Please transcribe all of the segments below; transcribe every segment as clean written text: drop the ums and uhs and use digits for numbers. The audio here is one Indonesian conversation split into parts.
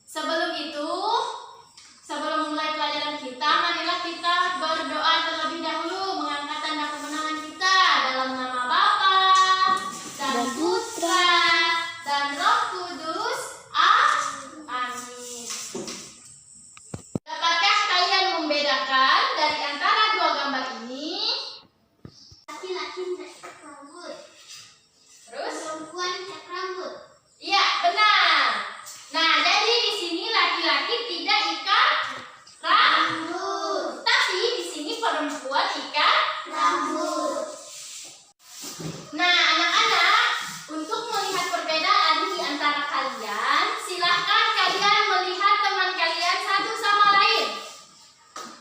Sebelum itu, sebelum memulai pelajaran kita, marilah kita berdoa terlebih dahulu mengangkat tanda kemenangan kita dalam nama Bapa dan Putra dan Roh Kudus. Amin. Dapatkah kalian membedakan dari antara dua gambar ini? Laki-laki cak rambut, Terus? perempuan cak rambut. Iya, benar. Nah, jadi di sini laki-laki tidak ikat rambut, tapi di sini perempuan ikat Rambut. Nah, anak-anak, untuk melihat perbedaan di antara kalian, silahkan kalian melihat teman kalian satu sama lain.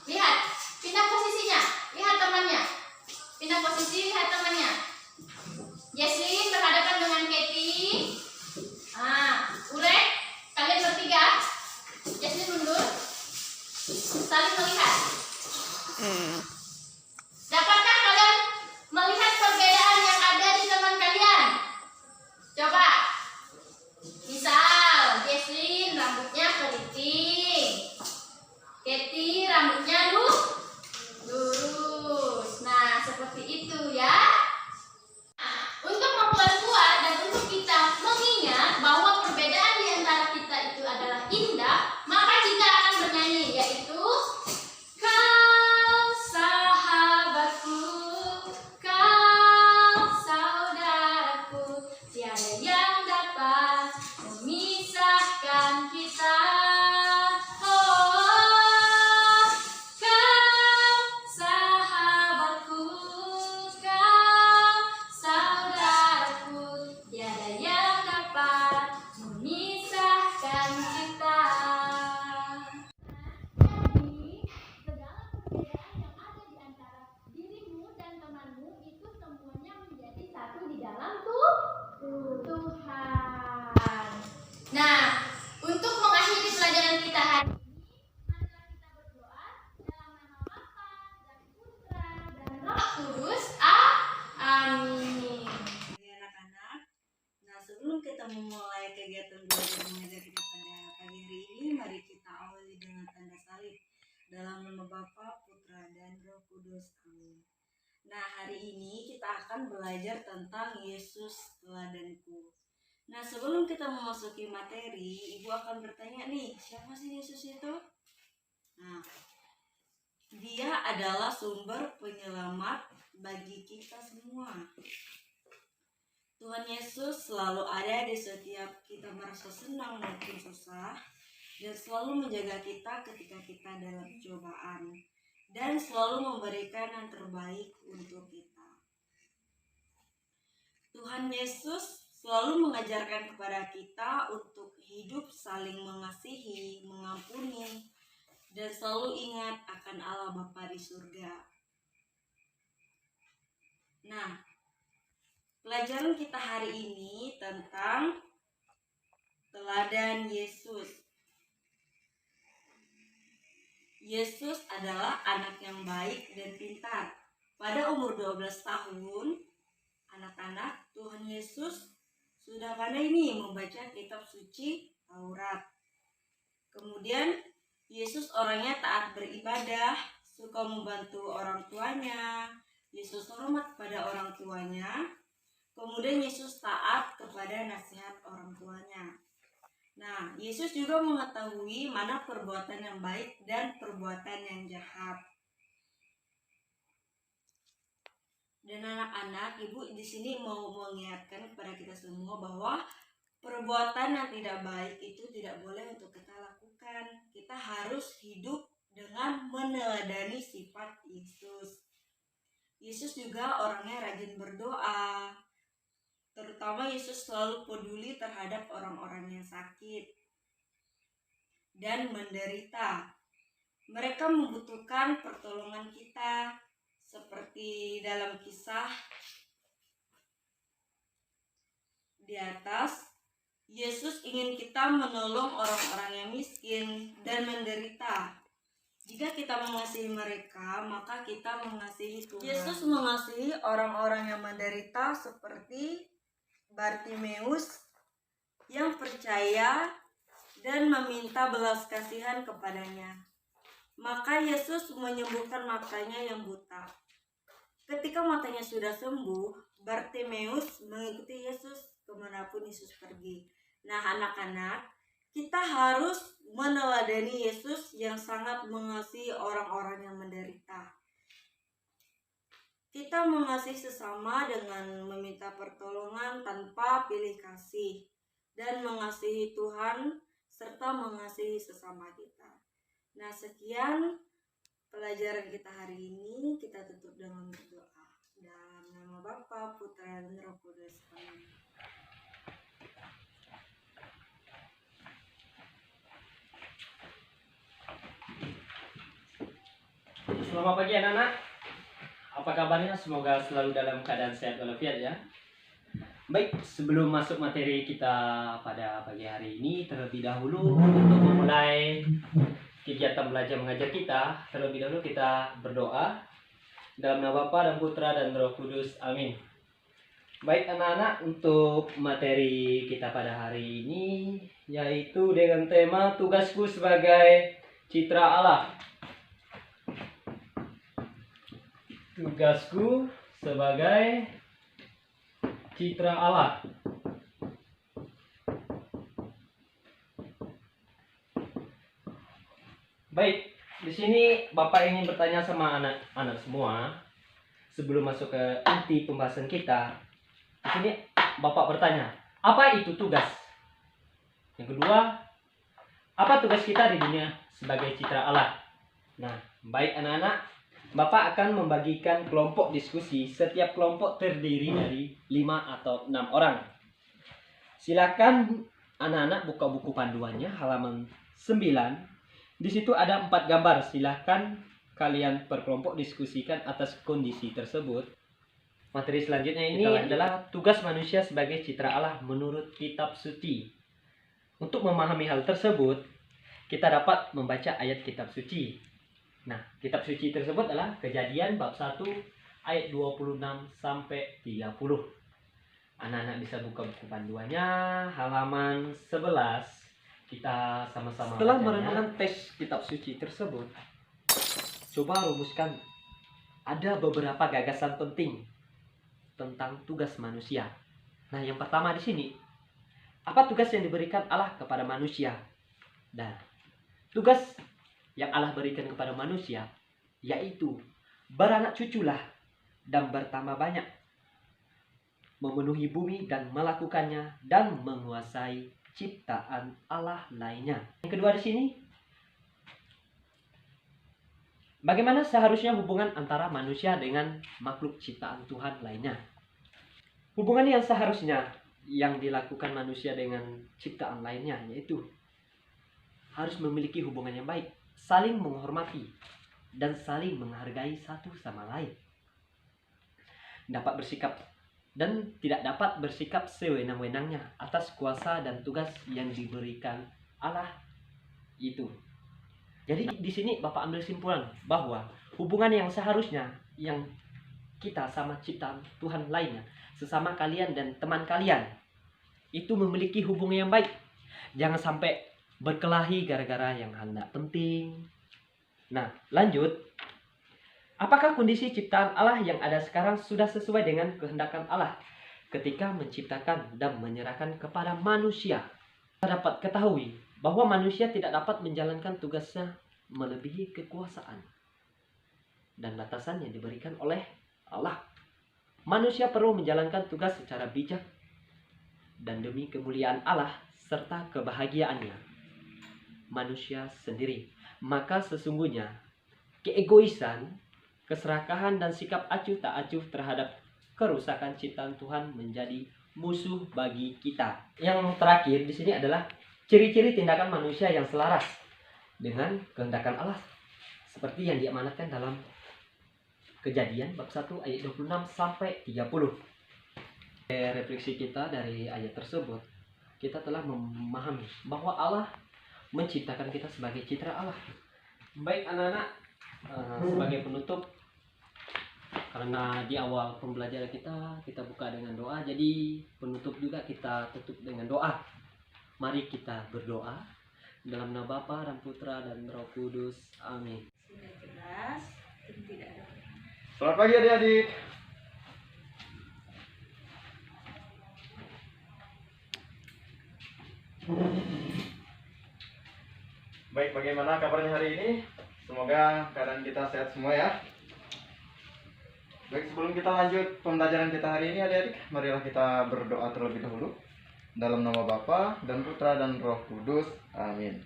Lihat, pindah posisinya, lihat temannya. Pindah posisi, lihat temannya. Jesslyn berhadapan dengan Katy. Urek, kalian bertiga. Jesslyn mundur. Saling melihat. Dapatkah kalian melihat perbedaan yang ada di teman kalian? Coba. Misal, Jesslyn rambutnya keriting. Katy rambutnya lurus. Nah, seperti itu ya. Untuk memperkuat dan untuk kita mengingat bahwa perbedaan di antara kita itu adalah indah, maka kita akan bernyanyi, yaitu kau sahabatku, kau saudaraku, tiada yang dapat memisahkan kita. Oh, kau sahabatku, kau saudaraku, tiada yang dapat memisahkan kita. Jadi, segala perbedaan yang ada di antara dirimu dan temanmu itu semuanya menjadi satu di dalam Tuhan. Nah, untuk mengakhiri pelajaran kita hari ini, marilah kita berdoa dalam nama Bapa dan Putra dan Roh Kudus. Amin. Anak-anak, nah sebelum kita memulai kegiatan belajar mengajar kita pada pagi hari ini, mari kita awali dengan tanda salib dalam nama Bapa, Putra, dan Roh Kudus. Amin. Nah, hari ini kita akan belajar tentang Yesus teladanku. Nah, sebelum kita memasuki materi, Ibu akan bertanya nih, siapa sih Yesus itu? Nah, Dia adalah sumber penyelamat bagi kita semua. Tuhan Yesus selalu ada di setiap kita merasa senang maupun susah, dan selalu menjaga kita ketika kita dalam cobaan, dan selalu memberikan yang terbaik untuk kita. Tuhan Yesus selalu mengajarkan kepada kita untuk hidup saling mengasihi, mengampuni, dan selalu ingat akan Allah Bapa di surga. Nah, pelajaran kita hari ini tentang teladan Yesus. Yesus adalah anak yang baik dan pintar. Pada umur 12 tahun, anak-anak, Tuhan Yesus sudah pandai nih membaca kitab suci Taurat. Kemudian Yesus orangnya taat beribadah, suka membantu orang tuanya. Yesus hormat pada orang tuanya. Kemudian Yesus taat kepada nasihat orang tuanya. Nah, Yesus juga mengetahui mana perbuatan yang baik dan perbuatan yang jahat. Dan anak-anak, Ibu di sini mau mengingatkan kepada kita semua bahwa perbuatan yang tidak baik itu tidak boleh untuk kita lakukan. Kita harus hidup dengan meneladani sifat Yesus. Yesus juga orangnya rajin berdoa. Terutama Yesus selalu peduli terhadap orang-orang yang sakit dan menderita. Mereka membutuhkan pertolongan kita, seperti dalam kisah di atas. Yesus ingin kita menolong orang-orang yang miskin dan menderita. Jika kita mengasihi mereka, maka kita mengasihi Tuhan. Yesus mengasihi orang-orang yang menderita seperti Bartimeus yang percaya dan meminta belas kasihan kepadanya. Maka Yesus menyembuhkan matanya yang buta. Ketika matanya sudah sembuh, Bartimeus mengikuti Yesus kemanapun Yesus pergi. Nah, anak-anak, kita harus meneladani Yesus yang sangat mengasihi orang-orang yang menderita. Kita mengasihi sesama dengan meminta pertolongan tanpa pilih kasih, dan mengasihi Tuhan serta mengasihi sesama kita. Nah, sekian pelajaran kita hari ini. Kita tutup dengan berdoa. Dalam nama Bapa, Putra, dan Roh Kudus. Amin. Selamat pagi anak-anak. Apa kabarnya? Semoga selalu dalam keadaan sehat walafiat ya. Baik, sebelum masuk materi kita pada pagi hari ini, terlebih dahulu untuk memulai kegiatan belajar mengajar kita, terlebih dahulu kita berdoa dalam nama Bapa dan Putra dan Roh Kudus. Amin. Baik anak-anak, untuk materi kita pada hari ini yaitu dengan tema tugasku sebagai citra Allah. Tugasku sebagai citra Allah. Baik, di sini Bapak ingin bertanya sama anak-anak semua sebelum masuk ke inti pembahasan kita. Di sini Bapak bertanya, apa itu tugas? Yang kedua, apa tugas kita di dunia sebagai citra Allah? Nah, baik anak-anak, Bapak akan membagikan kelompok diskusi. Setiap kelompok terdiri dari 5 atau 6 orang. Silakan anak-anak buka buku panduannya halaman 9. Di situ ada 4 gambar. Silakan kalian per kelompok diskusikan atas kondisi tersebut. Materi selanjutnya ini adalah tugas manusia sebagai citra Allah menurut kitab suci. Untuk memahami hal tersebut, kita dapat membaca ayat kitab suci. Nah, kitab suci tersebut adalah Kejadian bab 1 ayat 26 sampai 30. Anak-anak bisa buka buku panduannya halaman 11. Kita sama-sama setelah merenungkan teks kitab suci tersebut, coba rumuskan ada beberapa gagasan penting tentang tugas manusia. Nah, yang pertama di sini, apa tugas yang diberikan Allah kepada manusia? Dan tugas yang Allah berikan kepada manusia yaitu beranak cuculah dan bertambah banyak, memenuhi bumi dan melakukannya, dan menguasai ciptaan Allah lainnya. Yang kedua di sini, bagaimana seharusnya hubungan antara manusia dengan makhluk ciptaan Tuhan lainnya? Hubungan yang seharusnya yang dilakukan manusia dengan ciptaan lainnya yaitu harus memiliki hubungan yang baik, saling menghormati, dan saling menghargai satu sama lain. Dapat bersikap dan tidak dapat bersikap sewenang-wenangnya atas kuasa dan tugas yang diberikan Allah itu. Jadi di sini Bapak ambil simpulan bahwa hubungan yang seharusnya yang kita sama ciptaan Tuhan lainnya, sesama kalian dan teman kalian, itu memiliki hubungan yang baik. Jangan sampai berkelahi gara-gara yang hal tidak penting. Nah, lanjut. Apakah kondisi ciptaan Allah yang ada sekarang sudah sesuai dengan kehendakan Allah ketika menciptakan dan menyerahkan kepada manusia? Kita dapat ketahui bahwa manusia tidak dapat menjalankan tugasnya melebihi kekuasaan dan batasan yang diberikan oleh Allah. Manusia perlu menjalankan tugas secara bijak dan demi kemuliaan Allah serta kebahagiaannya manusia sendiri. Maka sesungguhnya keegoisan, keserakahan, dan sikap acuh tak acuh terhadap kerusakan ciptaan Tuhan menjadi musuh bagi kita. Yang terakhir di sini adalah ciri-ciri tindakan manusia yang selaras dengan kehendakan Allah seperti yang diamanatkan dalam Kejadian bab 1 ayat 26 sampai 30. Refleksi kita dari ayat tersebut, kita telah memahami bahwa Allah menciptakan kita sebagai citra Allah. Baik anak-anak, sebagai penutup Karena di awal pembelajaran kita buka dengan doa, jadi penutup juga kita tutup dengan doa. Mari kita berdoa dalam nama Bapa dan Putra dan Roh Kudus. Amin. Sudah jelas dan tidak ada. Selamat pagi adik-adik. Baik, bagaimana kabarnya hari ini? Semoga keadaan kita sehat semua ya. Baik, sebelum kita lanjut pembelajaran kita hari ini adik-adik, marilah kita berdoa terlebih dahulu. Dalam nama Bapa dan Putra dan Roh Kudus. Amin.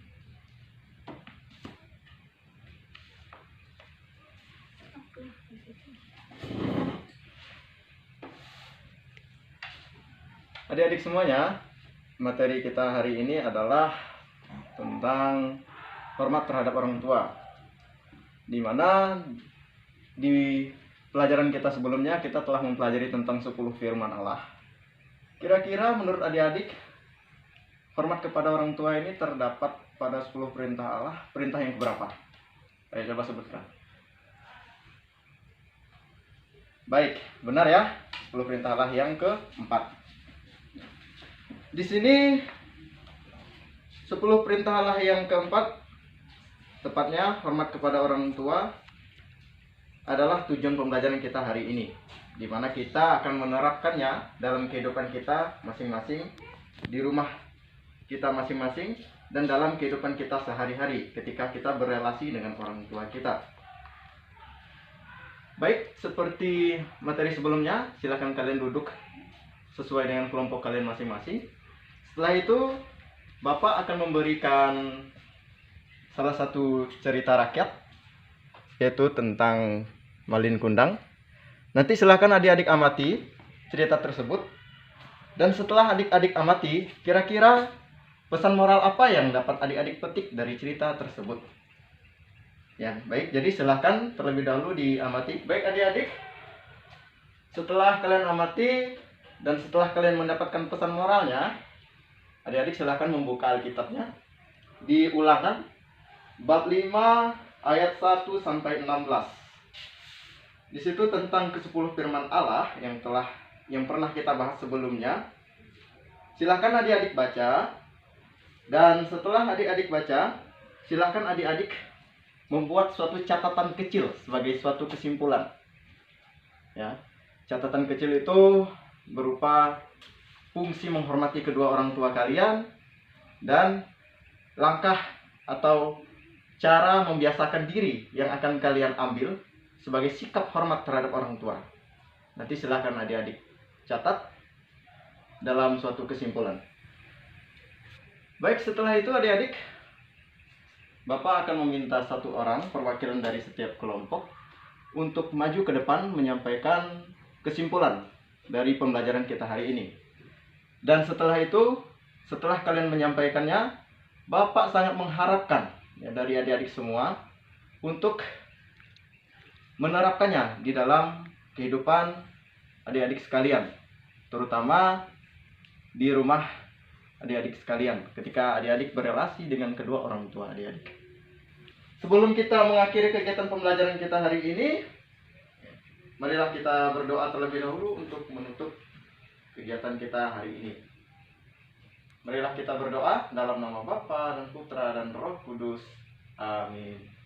Adik-adik semuanya, materi kita hari ini adalah tentang hormat terhadap orang tua. Di mana di pelajaran kita sebelumnya kita telah mempelajari tentang 10 firman Allah. Kira-kira menurut adik-adik, hormat kepada orang tua ini terdapat pada 10 perintah Allah. Perintah yang keberapa? Ayo coba sebutkan. Baik, benar ya. 10 perintah Allah yang keempat. Di sini 10 perintah Allah yang keempat, tepatnya hormat kepada orang tua, adalah tujuan pembelajaran kita hari ini, di mana kita akan menerapkannya dalam kehidupan kita masing-masing, di rumah kita masing-masing, dan dalam kehidupan kita sehari-hari ketika kita berelasi dengan orang tua kita. Baik, seperti materi sebelumnya, silakan kalian duduk sesuai dengan kelompok kalian masing-masing. Setelah itu, Bapak akan memberikan salah satu cerita rakyat, yaitu tentang Malin Kundang. Nanti silakan adik-adik amati cerita tersebut. Dan setelah adik-adik amati, kira-kira pesan moral apa yang dapat adik-adik petik dari cerita tersebut? Ya, baik. Jadi silakan terlebih dahulu diamati. Baik adik-adik, setelah kalian amati dan setelah kalian mendapatkan pesan moralnya, adik-adik silakan membuka Alkitabnya di Ulangan bab 5 ayat 1 sampai 16. Di situ tentang ke-10 firman Allah yang pernah kita bahas sebelumnya. Silakan adik-adik baca, dan setelah adik-adik baca, silakan adik-adik membuat suatu catatan kecil sebagai suatu kesimpulan. Ya, catatan kecil itu berupa fungsi menghormati kedua orang tua kalian dan langkah atau cara membiasakan diri yang akan kalian ambil sebagai sikap hormat terhadap orang tua. Nanti silakan adik-adik catat dalam suatu kesimpulan. Baik, setelah itu adik-adik, Bapak akan meminta satu orang perwakilan dari setiap kelompok untuk maju ke depan menyampaikan kesimpulan dari pembelajaran kita hari ini. Dan setelah itu, setelah kalian menyampaikannya, Bapak sangat mengharapkan ya, dari adik-adik semua untuk menerapkannya di dalam kehidupan adik-adik sekalian, terutama di rumah adik-adik sekalian ketika adik-adik berelasi dengan kedua orang tua adik-adik. Sebelum kita mengakhiri kegiatan pembelajaran kita hari ini, marilah kita berdoa terlebih dahulu untuk menutup kegiatan kita hari ini. Marilah kita berdoa dalam nama Bapa dan Putra dan Roh Kudus. Amin.